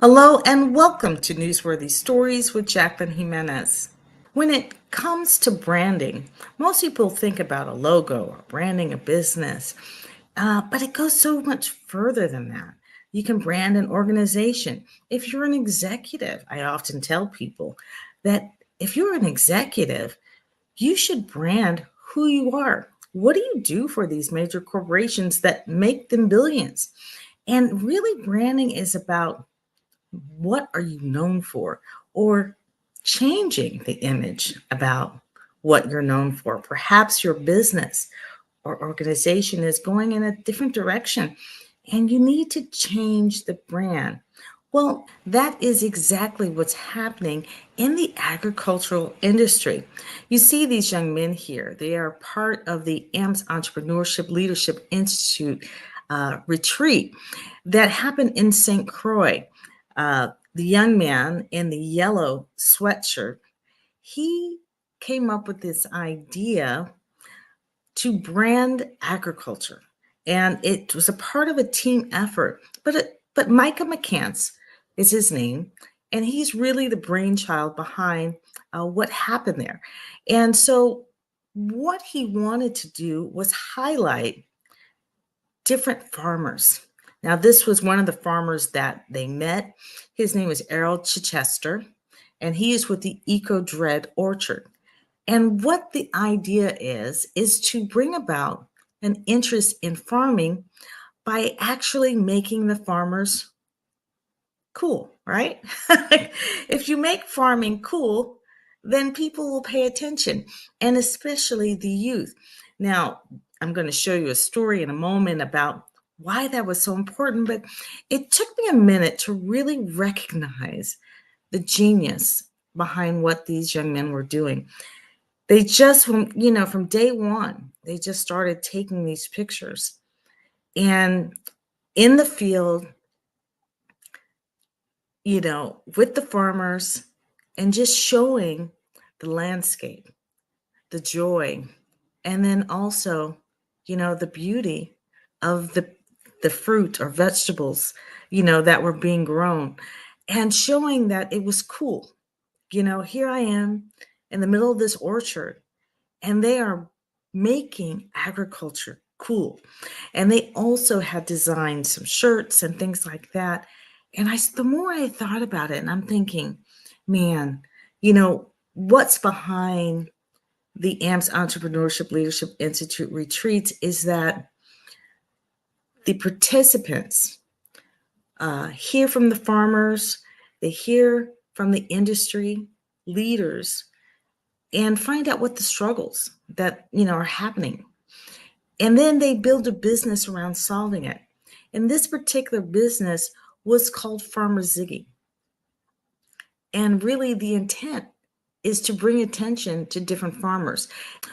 Hello and welcome to Newsworthy Stories with Jacqueline Jimenez. When it comes to branding, most people think about a logo or branding a business, but it goes so much further than that. You can brand an organization. If you're an executive, I often tell people that if you're an executive, you should brand who you are. What do you do for these major corporations that make them billions? And really, branding is about what are you known for, or changing the image about what you're known for. Perhaps your business or organization is going in a different direction and you need to change the brand. Well, that is exactly what's happening in the agricultural industry. You see these young men here. They are part of the AMPS Entrepreneurship Leadership Institute retreat that happened in St. Croix. The young man in the yellow sweatshirt, he came up with this idea to brand agriculture. And it was a part of a team effort. But Micah McCants is his name, and he's really the brainchild behind what happened there. And so what he wanted to do was highlight different farmers. Now, this was one of the farmers that they met. His name is Errol Chichester, and he is with the Eco Dread Orchard. And what the idea is to bring about an interest in farming by actually making the farmers cool, right? If you make farming cool, then people will pay attention, and especially the youth. Now, I'm going to show you a story in a moment about why that was so important, but it took me a minute to really recognize the genius behind what these young men were doing. They just, from day one, they just started taking these pictures and in the field, with the farmers and just showing the landscape, the joy, and then also, the beauty of the fruit or vegetables, that were being grown and showing that it was cool. Here I am in the middle of this orchard and they are making agriculture cool. And they also had designed some shirts and things like that. And the more I thought about it, and I'm thinking, man, what's behind the AMPS Entrepreneurship Leadership Institute retreats is that the participants hear from the farmers, they hear from the industry leaders, and find out what the struggles that are happening. And then they build a business around solving it. And this particular business was called Farmer Ziggy. And really the intent is to bring attention to different farmers.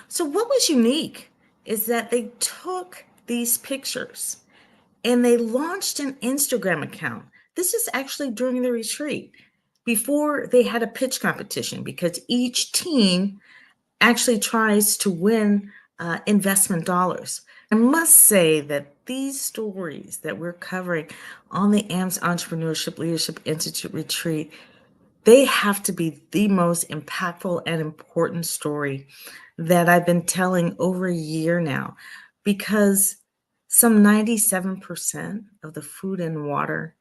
So what was unique is that they took these pictures and they launched an Instagram account. This is actually during the retreat, before they had a pitch competition, because each team actually tries to win investment dollars. I must say that these stories that we're covering on the AMPS Entrepreneurship Leadership Institute retreat, they have to be the most impactful and important story that I've been telling over a year now, because some 97% of the food and water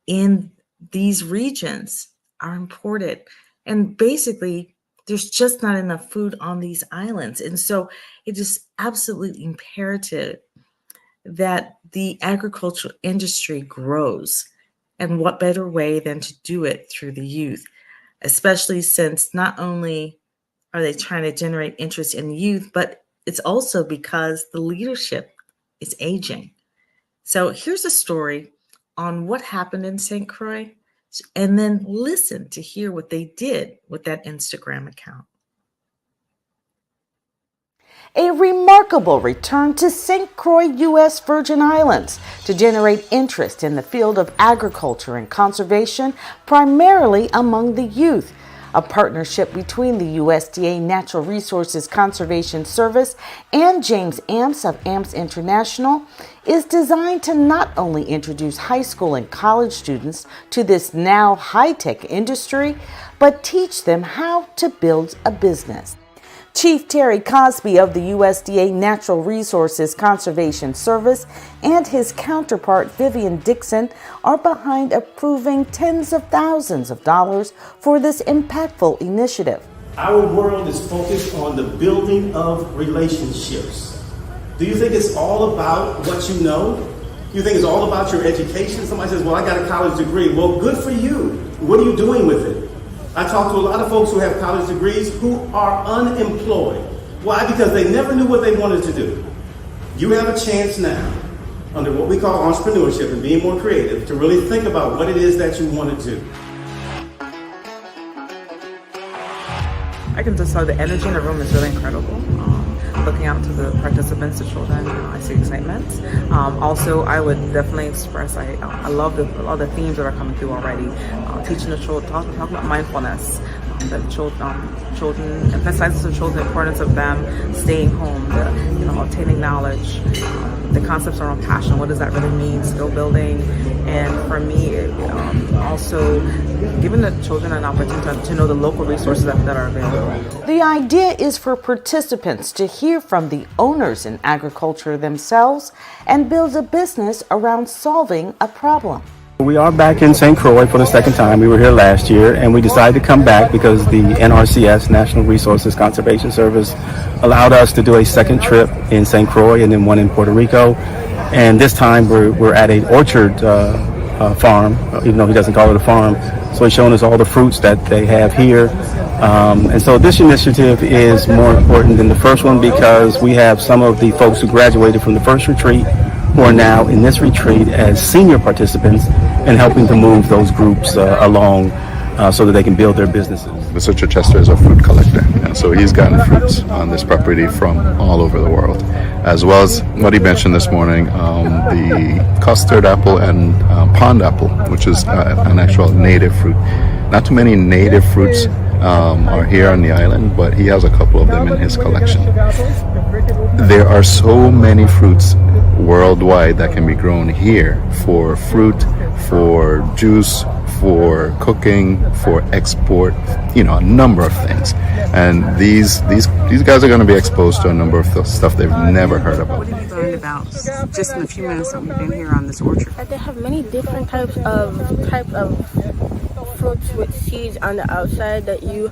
in these regions are imported. And basically, there's just not enough food on these islands. And so it is absolutely imperative that the agricultural industry grows. And what better way than to do it through the youth, especially since not only are they trying to generate interest in youth, but it's also because the leadership is aging. So here's a story on what happened in St. Croix, and then listen to hear what they did with that Instagram account. A remarkable return to St. Croix, U.S. Virgin Islands to generate interest in the field of agriculture and conservation, primarily among the youth. a partnership between the USDA Natural Resources Conservation Service and James Amps of Amps International, is designed to not only introduce high school and college students to this now high-tech industry, but teach them how to build a business. Chief Terry Cosby of the USDA Natural Resources Conservation Service and his counterpart Vivian Dixon are behind approving tens of thousands of dollars for this impactful initiative. Our world is focused on the building of relationships. Do you think it's all about what you know? You think it's all about your education? Somebody says, well, I got a college degree. Well, good for you. What are you doing with it? I talk to a lot of folks who have college degrees who are unemployed. Why? Because they never knew what they wanted to do. You have a chance now, under what we call entrepreneurship and being more creative, to really think about what it is that you want to do. I can just tell the energy in the room is really incredible. Looking out to the participants, the children, I see excitement. Also, I would definitely express I love all the themes that are coming through already. Teaching the children, talking about mindfulness. The children emphasizes to children the importance of them staying home, obtaining knowledge, the concepts around passion. What does that really mean? Skill building, and for me, also giving the children an opportunity to know the local resources that are available. The idea is for participants to hear from the owners in agriculture themselves and build a business around solving a problem. We are back in St. Croix for the second time. We were here last year, and we decided to come back because the NRCS, National Resources Conservation Service, allowed us to do a second trip in St. Croix and then one in Puerto Rico. And this time we're at an orchard farm, even though he doesn't call it a farm. So he's showing us all the fruits that they have here. And so this initiative is more important than the first one because we have some of the folks who graduated from the first retreat who are now in this retreat as senior participants and helping to move those groups along so that they can build their businesses. Mr. Chichester is a fruit collector, and so he's gotten fruits on this property from all over the world, as well as what he mentioned this morning, the custard apple and pond apple, which is an actual native fruit. Not too many native fruits are here on the island, but he has a couple of them in his collection. There are so many fruits worldwide that can be grown here for fruit, for juice, for cooking, for export, a number of things. And these guys are going to be exposed to a number of stuff they've never heard about. What have you learned about just in the few minutes that we've been here on this orchard? They have many different types of fruits with seeds on the outside that you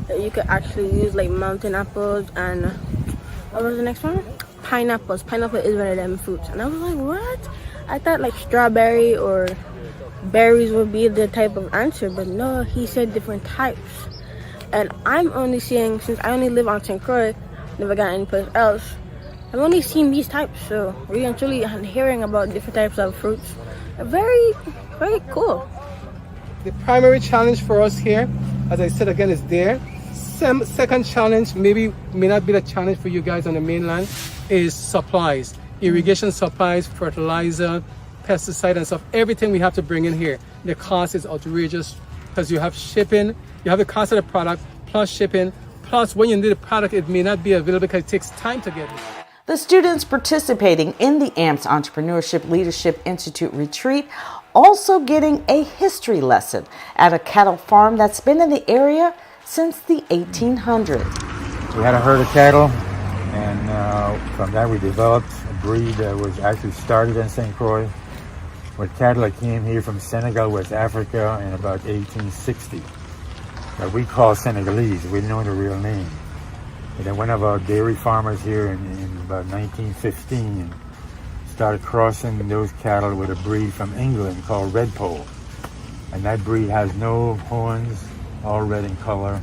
could actually use, like mountain apples and what was the next one? Pineapples. Pineapple is one of them fruits. And I was like, what? I thought like strawberry or berries would be the type of answer, but no, he said different types. And I'm only seeing, since I only live on St. Croix, never got anyplace else, I've only seen these types. So really and truly hearing about different types of fruits, very, very cool. The primary challenge for us here, as I said again, is there. Second challenge, may not be the challenge for you guys on the mainland, is supplies. Irrigation supplies, fertilizer, pesticide and stuff, everything we have to bring in here. The cost is outrageous because you have shipping, you have the cost of the product, plus shipping, plus when you need the product, it may not be available because it takes time to get it. The students participating in the AMPS Entrepreneurship Leadership Institute retreat also getting a history lesson at a cattle farm that's been in the area since the 1800s. We had a herd of cattle, and from that we developed a breed that was actually started in St. Croix with cattle that came here from Senegal, West Africa in about 1860 that we call Senegalese. We didn't know the real name. And then one of our dairy farmers here in about 1915 started crossing those cattle with a breed from England called Red Pole. And that breed has no horns, all red in color,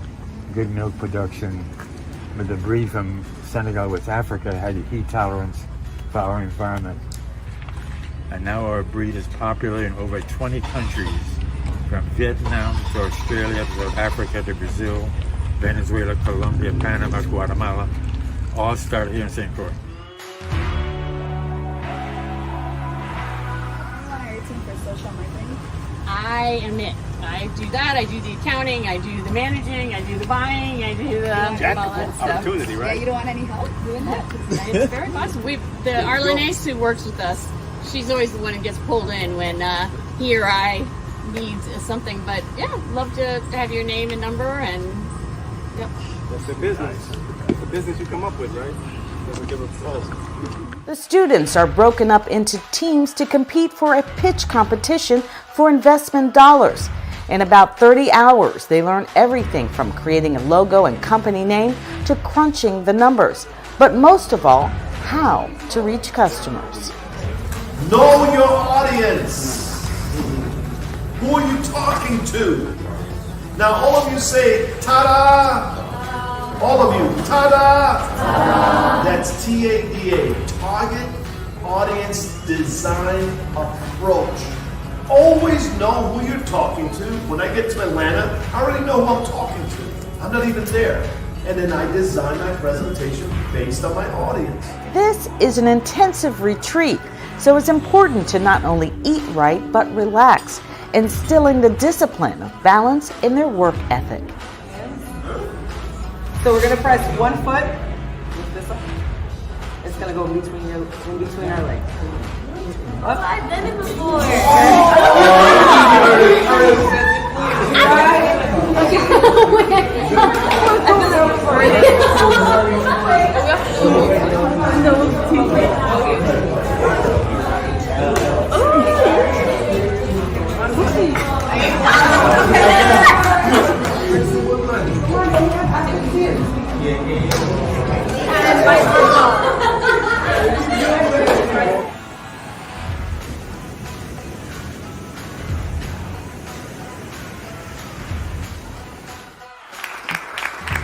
good milk production. But the breed from Senegal, West Africa had a heat tolerance for our environment. And now our breed is popular in over 20 countries, from Vietnam to Australia to South Africa to Brazil, Venezuela, Colombia, Panama, Guatemala, all started here in St. Croix. I am it. I do that. I do the accounting. I do the managing. I do the buying. I do the all that stuff. Opportunity, right? Yeah, you don't want any help doing that? It's very possible. Arlen Ace, who works with us, she's always the one who gets pulled in when he or I needs something. But yeah, love to have your name and number and. Yep. That's the business. That's the business you come up with, right? Never give a proposal. The students are broken up into teams to compete for a pitch competition for investment dollars. In about 30 hours, they learn everything from creating a logo and company name to crunching the numbers. But most of all, how to reach customers. Know your audience. Who are you talking to? Now all of you say, ta-da! All of you, ta-da! Ta-da! That's T-A-D-A, target audience design approach. Always know who you're talking to. When I get to Atlanta, I already know who I'm talking to. I'm not even there. And then I design my presentation based on my audience. This is an intensive retreat, so it's important to not only eat right, but relax, instilling the discipline of balance in their work ethic. So we're gonna press one foot. Lift this up. It's gonna go in between our legs. Up. I've done it before.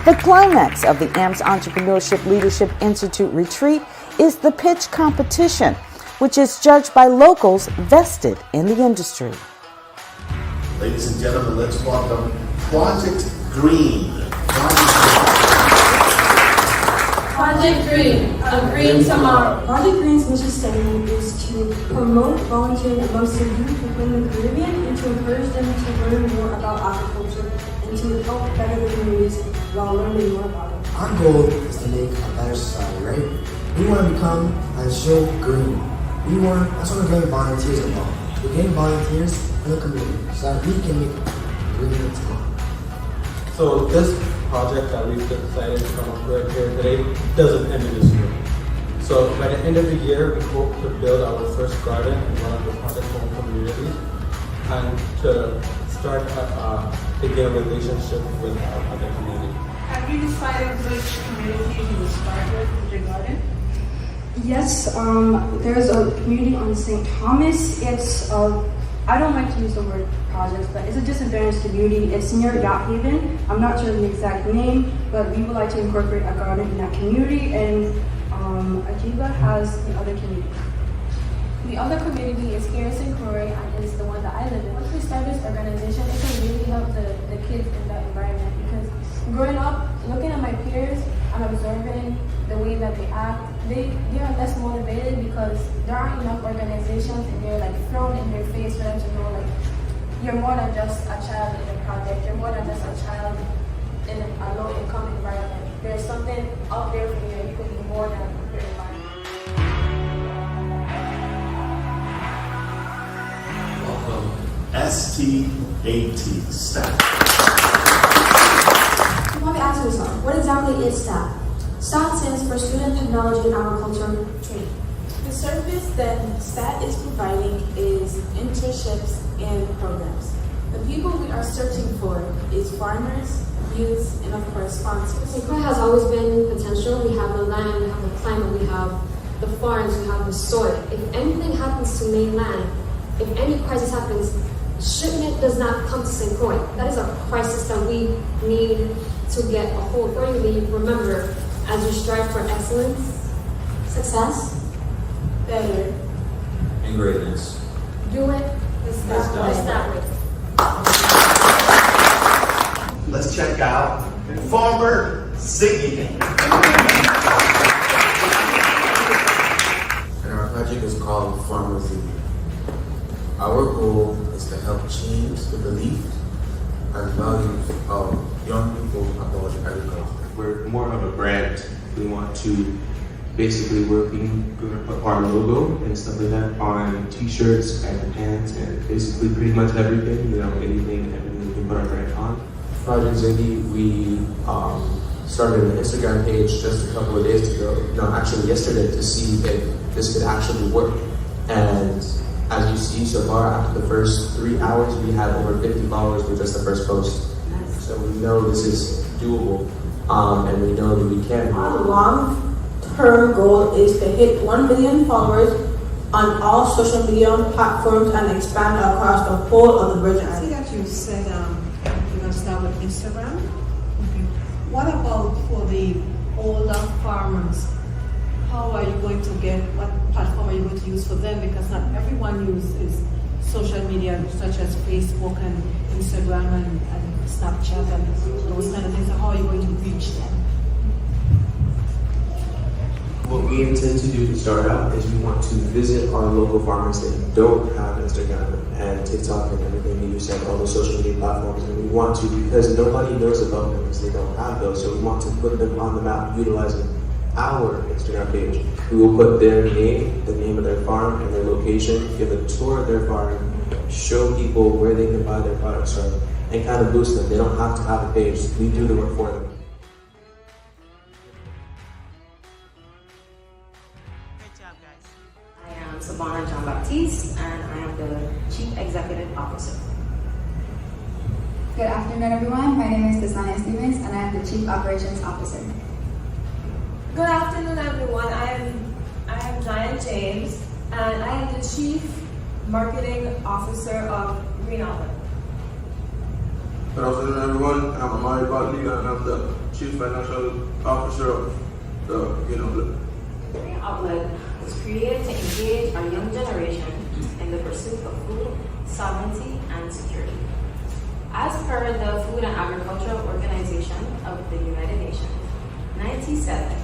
The climax of the AMPS Entrepreneurship Leadership Institute retreat is the pitch competition, which is judged by locals vested in the industry. Ladies and gentlemen, let's welcome Project Green. Project Green, a green tomorrow. Project Green's mission statement is to promote volunteering amongst the youth within the Caribbean and to encourage them to learn more about agriculture and to help better the communities while learning more about it. Our goal is to make a better society, right? We want to become and show green. That's what we're getting volunteers about. We're getting volunteers in the community so that we can make green tomorrow. So this project that we've decided to come up with here today doesn't end in this year. So by the end of the year, we hope to build our first garden in one of the project home communities and to start to get a relationship with our other community. Have you decided which community you will start with your garden? Yes, there's a community on St. Thomas. It's I don't like to use the word projects, but it's a disadvantaged community. It's near Yacht Haven. I'm not sure the exact name, but we would like to incorporate a garden in that community, and Ajiba has the other community. The other community is here in St. Croix and is the one that I live in. Once we start this organization, it can really help the kids in that environment, because growing up, looking at my peers and observing the way that they act, they are less motivated because there aren't enough organizations and they're like thrown in their face for them to know like you're more than just a child in a project, you're more than just a child in a low income environment. There's something out there for you and you can be more than your environment. Welcome, STAT, STAT. Let me ask you something. What exactly is STAT? STAT stands for Student Technology and Agriculture Training. The service that STAT is providing is internships and programs. The people we are searching for is farmers, youth, and of course sponsors. St. Croix has always been potential. We have the land, we have the climate, we have the farms, we have the soil. If anything happens to mainland, if any crisis happens, shipment does not come to St. Croix. That is a crisis that we need to get a hold. Accordingly, remember, as you strive for excellence, Success, better, And greatness. do it that way. Let's check out Farmer Ziggy. And our project is called Farmer Ziggy. Our goal is is to help change the beliefs and values of young people about agriculture. We're more of a brand. We want to basically we're going to put our logo and stuff like that on t-shirts and pants and basically pretty much everything, you know, anything and everything we can put our brand on. Project Ziggy, we started an Instagram page just a couple of days ago, no, actually yesterday, to see if this could actually work. And as you see so far, after the first 3 hours, we had over 50 followers with just the first post. So we know this is doable, and we know that we can. Our long-term goal is to hit 1 million followers on all social media platforms and expand across the whole of the Virgin I see Islands. that you said you're going to start with Instagram. Okay. What about for the older farmers? How are you going to what platform are you going to use for them? Because not everyone uses social media such as Facebook and Instagram and Snapchat and those kind of things. So how are you going to reach them? What we intend to do to start out is we want to visit our local farmers that don't have Instagram and TikTok and everything that you said, all the social media platforms, and we want to, because nobody knows about them because they don't have those, so we want to put them on the map utilizing our Instagram page. We will put their name, the name of their farm, and their location, give a tour of their farm, show people where they can buy their products from, and kind of boost them. They don't have to have a page. We do the work for them. I am Savannah John Baptiste, and I am the Chief Executive Officer. Good afternoon, everyone. My name is Desania Stevens, and I am the Chief Operations Officer. Good afternoon, everyone. I am Diane James, and I am the Chief Marketing Officer of Green Outlet. Good afternoon, everyone. I'm Amari Bartley, and I'm the Chief Financial Officer of the Green Outlet. Green Outlet was created to engage our young generation in the pursuit of food sovereignty and security. As per the Food and Agricultural Organization of the United Nations, 97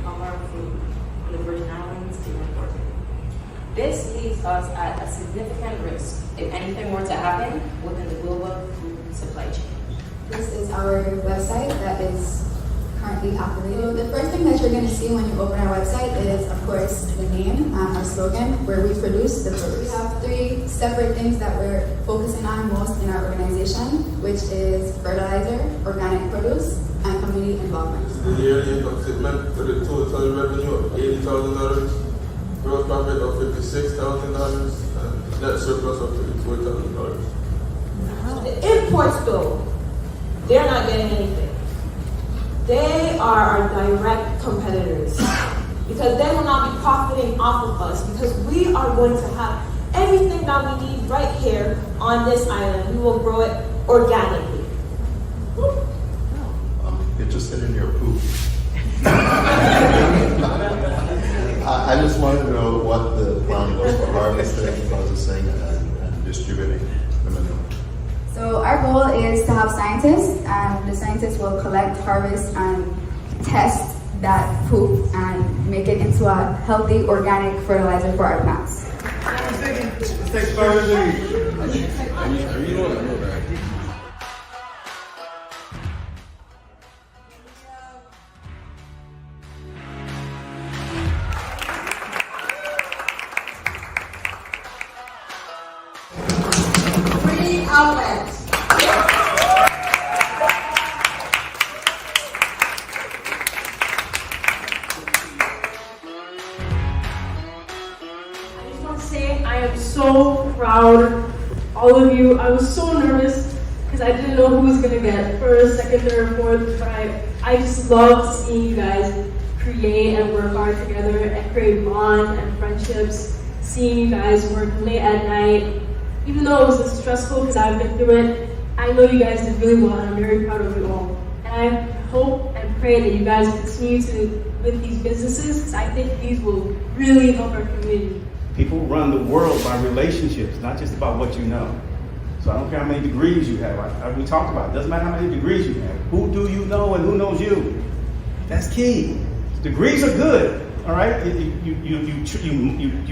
of our food in the Virgin Islands is imported. This leaves us at a significant risk if anything were to happen within the global food supply chain. This is our website that is currently operating. So the first thing that you're going to see when you open our website is, of course, the name, our slogan, where we produce the produce. We have 3 separate things that we're focusing on most in our organization, which is fertilizer, organic produce, and community involvement. The yearly income statement with a total revenue of $80,000, gross profit of $56,000, and net surplus of $34,000. The imports, though, they're not getting anything. They are our direct competitors because they will not be profiting off of us because we are going to have everything that we need right here on this island. We will grow it organically. Interested in your poop. I just wanted to know what the plan was for harvesting, processing, and distributing the manure. So our goal is to have scientists, and the scientists will collect, harvest, and test that poop and make it into a healthy organic fertilizer for our plants. Green Outlet. I am so proud of all of you. I was so nervous because I didn't know who was going to get first, second, third, fourth, but I just loved seeing you guys create and work hard together and create bonds and friendships, seeing you guys work late at night. Even though it was stressful because I've been through it, I know you guys did really well and I'm very proud of you all. And I hope and pray that you guys continue to with these businesses because I think these will really help our community. People run the world by relationships, not just about what you know. So I don't care how many degrees you have. We talked about it. Doesn't matter how many degrees you have. Who do you know and who knows you? That's key. Degrees are good, all right? You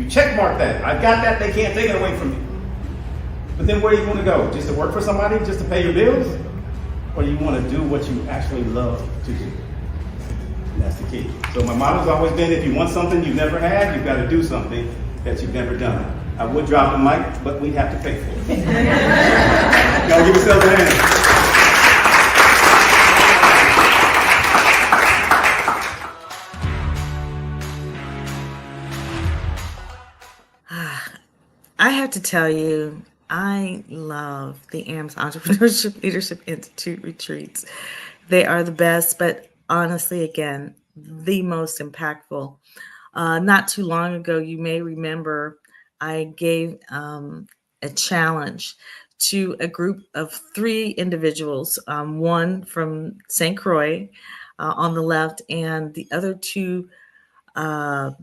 check mark that. I got that. They can't take it away from me. But then where do you want to go? Just to work for somebody, just to pay your bills? Or do you want to do what you actually love to do? And that's the key. So my motto's always been, if you want something you've never had, you've got to do something that you've never done. I would drop the mic, but we have to pay for it. Y'all give yourselves a hand. I have to tell you, I love the AMS Entrepreneurship Leadership Institute retreats. They are the best, but honestly, again, the most impactful. Not too long ago, you may remember I gave a challenge to a group of 3 individuals, one from St. Croix on the left, and the other 2, Jorge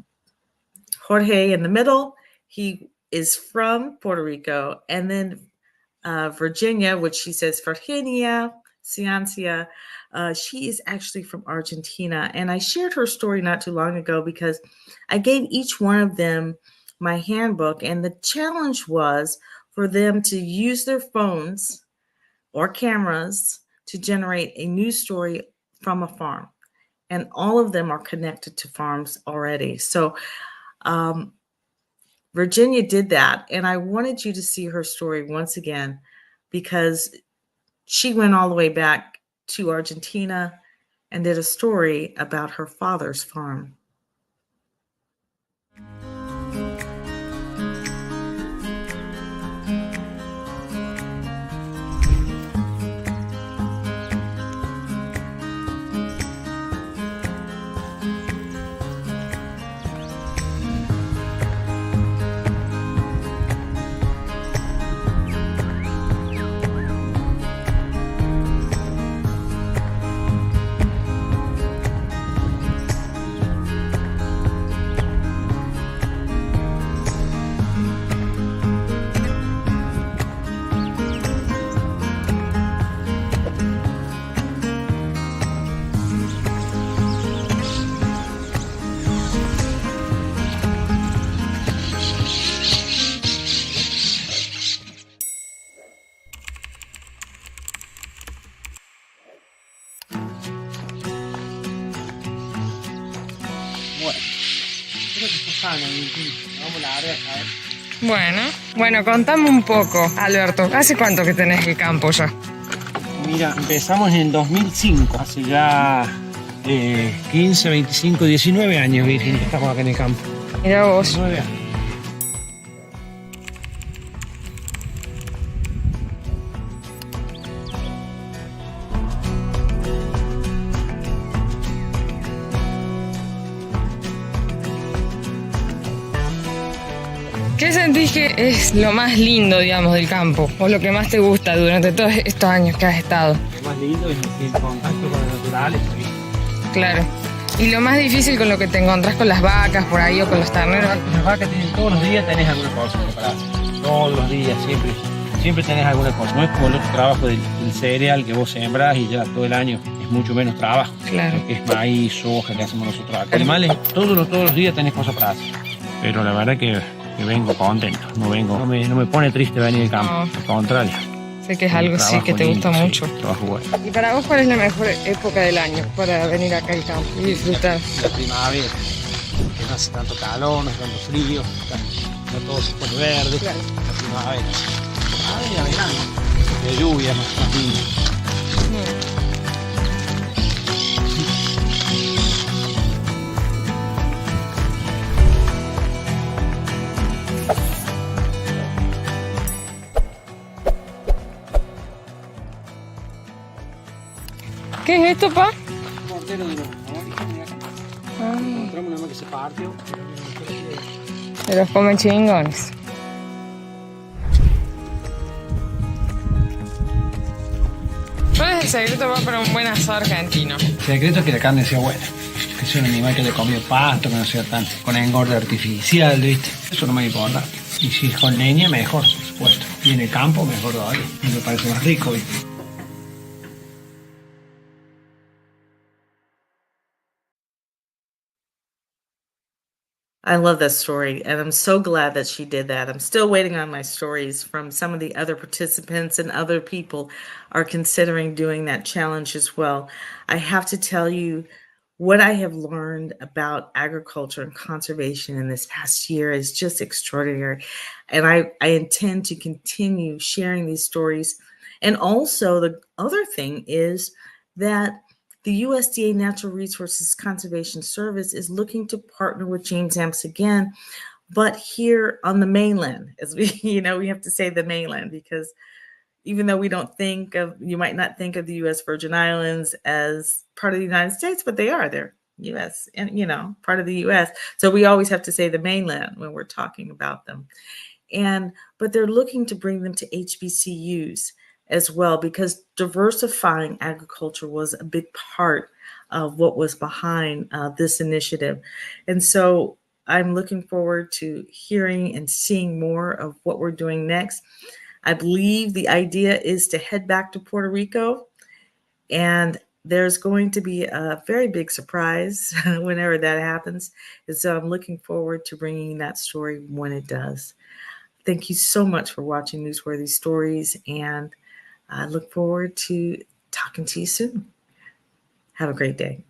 in the middle. He is from Puerto Rico, and then Virginia, which she says Virginia Ciancia, she is actually from Argentina. And I shared her story not too long ago because I gave each one of them my handbook, and the challenge was for them to use their phones or cameras to generate a news story from a farm. And all of them are connected to farms already. So Virginia did that, and I wanted you to see her story once again because she went all the way back to Argentina and did a story about her father's farm. Bueno, contame un poco, Alberto. ¿Hace cuánto que tenés el campo ya? Mira, empezamos en el 2005, hace ya 15, 25, 19 años, Virgen, que estamos acá en el campo. Mira vos. 19 años. ¿Qué sentís que es lo más lindo, digamos, del campo? ¿O lo que más te gusta durante todos estos años que has estado? Lo más lindo es el contacto con lo natural, Claro. ¿Y lo más difícil con lo que te encontrás con las vacas por ahí o con los terneros? Las vacas todos los días tenés alguna cosa preparada. Todos los días, siempre tenés alguna cosa. No es como el otro trabajo del cereal que vos sembrás y ya todo el año es mucho menos trabajo. Claro. Lo que es maíz, soja, que hacemos nosotros acá. Animales, todos los días tenés cosas para hacer. Pero la verdad que vengo contento, no me pone triste venir al campo, al contrario. Sé que es algo sí que te gusta mucho. Trabajo bueno. ¿Y para vos cuál es la mejor época del año para venir acá al campo y disfrutar? La primavera, que no hace tanto calor, no hace tanto frío, no todo se pone verde. Claro. La primavera. La verano, de lluvia más lindo. ¿Qué es esto, pa? Mortero de los orígenes. Encontramos una que se partió. Se los comen chingones. ¿Cuál es el secreto va para un buen asado argentino? El secreto es que la carne sea buena. Que sea un animal que haya comido pasto, que no sea tan con engorde artificial, ¿viste? Eso es lo más importante. Y si es con leña, mejor, por supuesto. Y en el campo, mejor todavía. Me parece más rico, ¿viste? I love that story, and I'm so glad that she did that. I'm still waiting on my stories from some of the other participants, and other people are considering doing that challenge as well. I have to tell you, what I have learned about agriculture and conservation in this past year is just extraordinary. And I intend to continue sharing these stories. And also, the other thing is that the USDA Natural Resources Conservation Service is looking to partner with James Amps again, but here on the mainland, as we, we have to say the mainland, because even though we don't think of, you might not think of the U.S. Virgin Islands as part of the United States, but they are. They're U.S. and, part of the U.S. So we always have to say the mainland when we're talking about them. But they're looking to bring them to HBCUs as well, because diversifying agriculture was a big part of what was behind this initiative. And so I'm looking forward to hearing and seeing more of what we're doing next. I believe the idea is to head back to Puerto Rico, and there's going to be a very big surprise whenever that happens. And so I'm looking forward to bringing that story when it does. Thank you so much for watching Newsworthy Stories, and I look forward to talking to you soon. Have a great day.